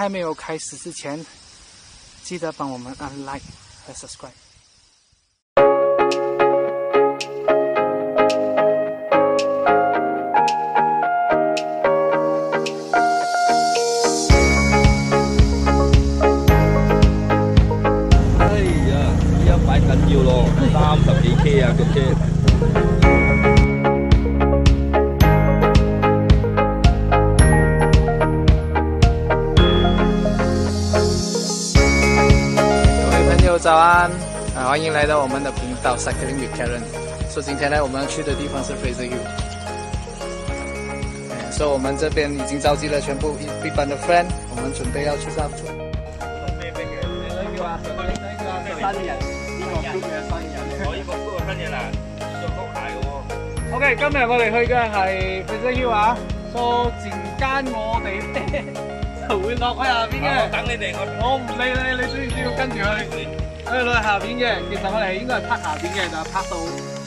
还没有开始之前，记得帮我们按 like 和 subscribe。哎呀，依家擺緊要咯，30幾 K 啊，咁車。 早安，欢迎来到我们的频道 CyclingWifKaren。说今天呢，我们要去的地方是 Fraser Hill。所以我们这边已经召集了全部一班的 friend， 我们準備要出發。咩嘅？你叫啊？新人，呢個 group 嘅新人。我呢個 group 嘅新人啊，着高鞋嘅喎。OK， 今日我哋去嘅係 Fraser Hill 啊。所以陣間我哋咧就會落去下邊嘅。我等你哋，我唔理你，你需要跟住去。 我哋落去下邊嘅，其實我哋應該係拍下邊嘅，但係拍到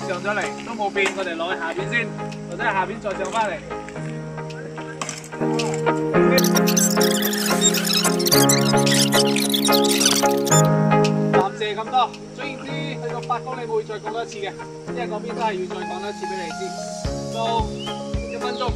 上咗嚟都冇變，我哋落去下邊先，或者係下邊再上翻嚟。暫時咁多，總言之，去到8公里會再講多一次嘅，因為嗰邊都係要再講多一次俾你知。到1分鐘。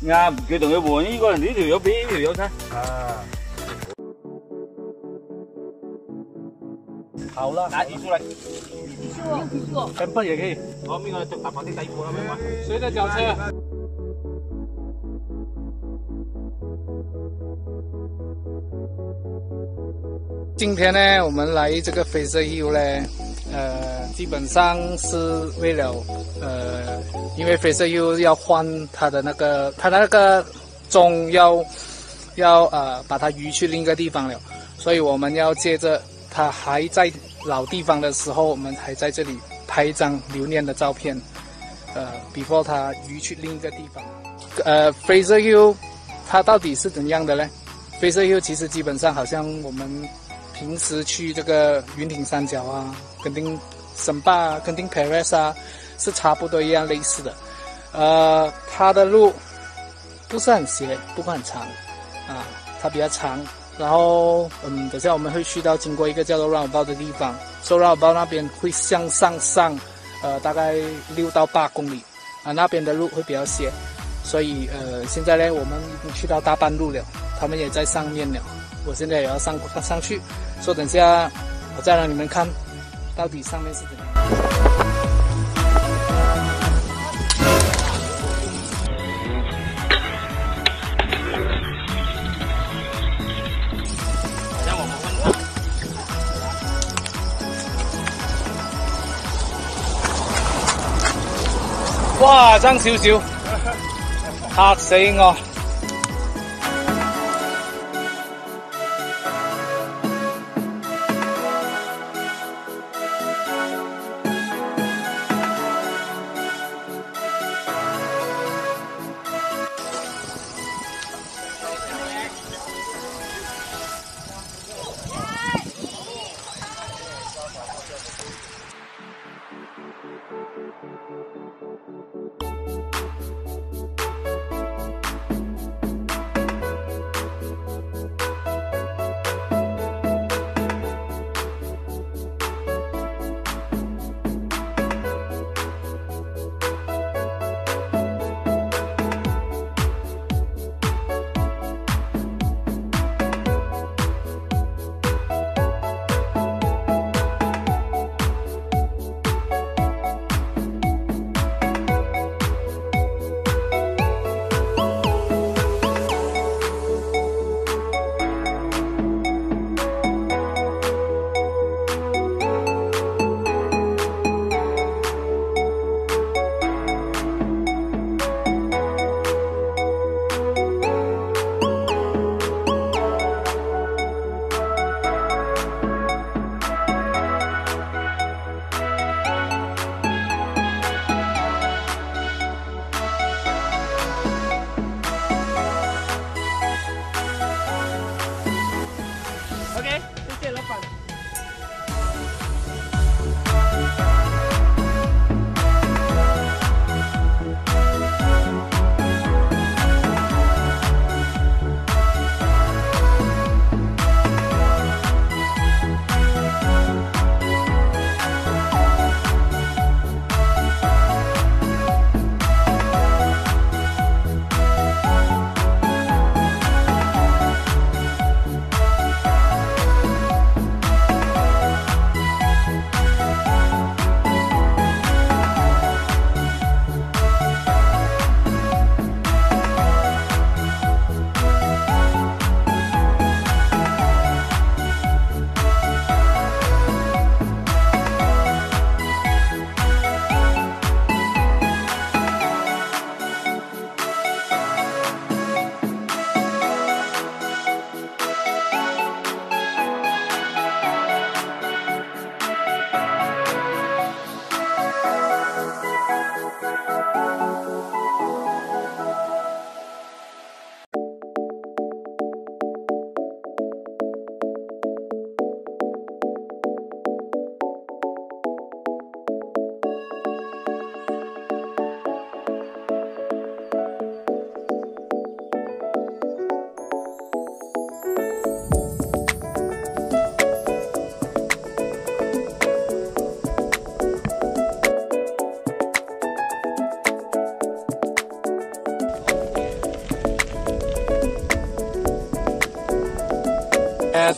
啱，佢同佢換呢個，呢條友俾呢條友睇。啊。好了，拿提出来。Sempah也可以。哦，那个打绑定带一波了，没有吗？谁的脚车？今天呢，我们来这个 Fraser Hill 呢，基本上是为了因为 Fraser Hill 要换它的那个钟要把它移去另一个地方了，所以我们要借着它还在老地方的时候，我们还在这里拍一张留念的照片。before 它移去另一个地方。Fraser Hill 它到底是怎样的呢？ Fraser Hill 其实基本上好像我们平时去这个云顶山脚啊，跟定Sempah Genting Perez 啊，是差不多一样类似的。它的路不是很斜，不会很长啊，它比较长。然后等下我们会去到经过一个叫做 Roundabout 的地方，所以 Roundabout 那边会向上大概6到8公里啊，那边的路会比较斜。所以现在呢，我们已经去到大半路了，他们也在上面了。我现在也要上去，所以等下我再让你们看到底上面是怎样。哇，爭少少，嚇死我！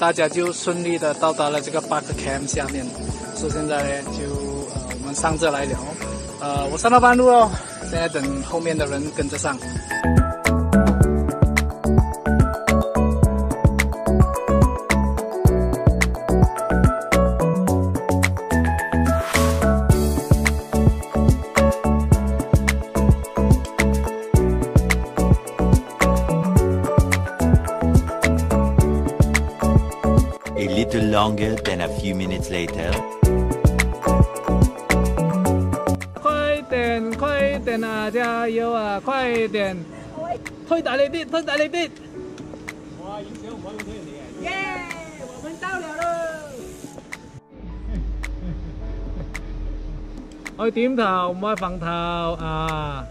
大家就顺利的到达了这个 Park Camp 下面，所以现在呢就我们上这来聊，我上到半路了，现在等后面的人跟着上。longer than a few minutes later. 快点啊！加油啊！快点！推大力啲，推大力啲！哇！影相唔可以推人哋嘅。耶！我們到了咯！可以點頭，唔可以放頭啊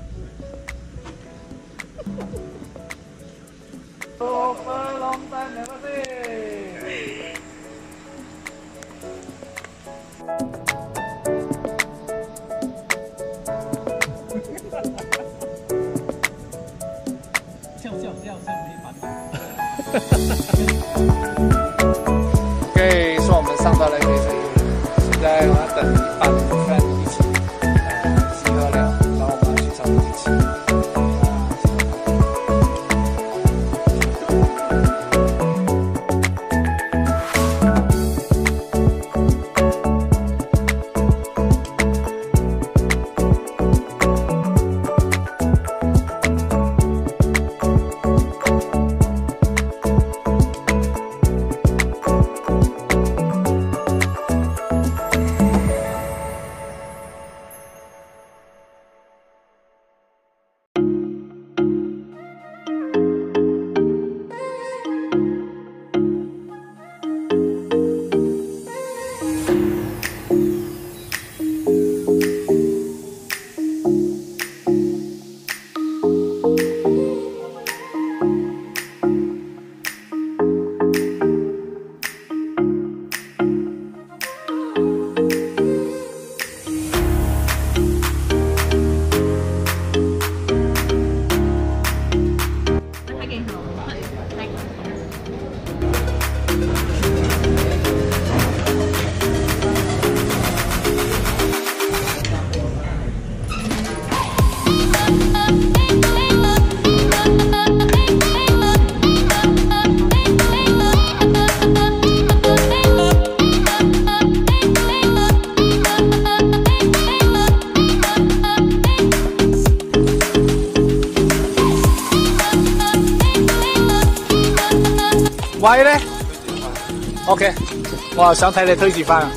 ！long time never see。OK， 说我们上到了Fraser Hill，现在我要等一班friend一起集合了，然后我们要去找一起。Y 咧 ？OK， 哇，想睇你推薦翻。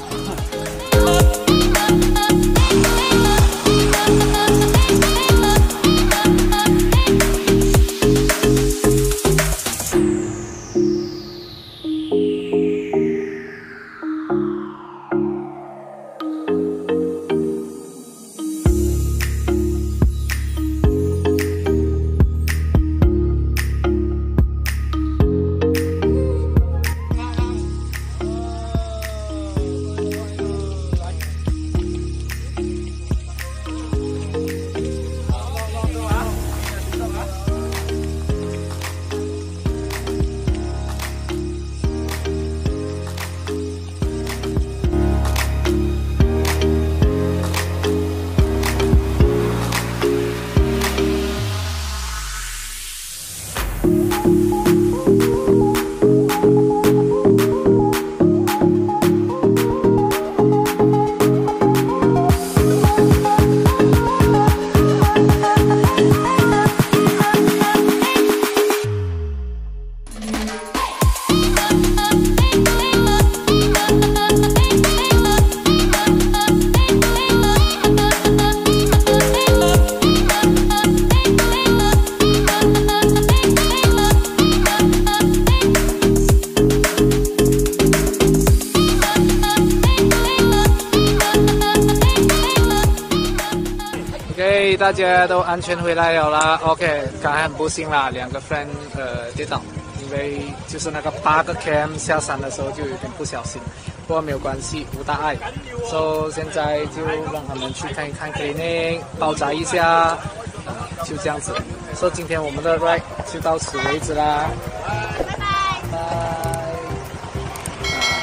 大家都安全回来了啦 ，OK， 刚才很不幸啦，2个 friend 跌倒，因为就是那个8个 cam 下山的时候就有点不小心，不过没有关系，无大碍。所以现在就让他们去看一看 clinic， 包扎一下，就这样子。所以今天我们的 ride 就到此为止啦，拜拜。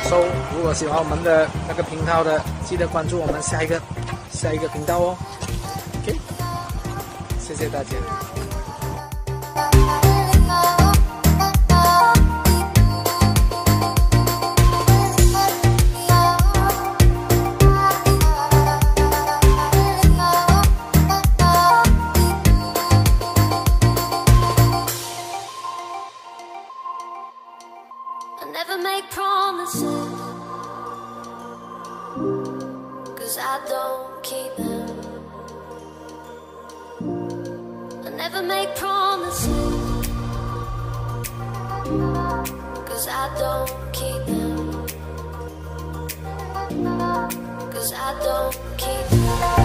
所以如果喜欢我们的那个频道的，记得关注我们下一个频道哦。OK。谢谢大家。I never make promises. I don't keep them. I never make promises, 'cause I don't keep them. 'Cause I don't keep them.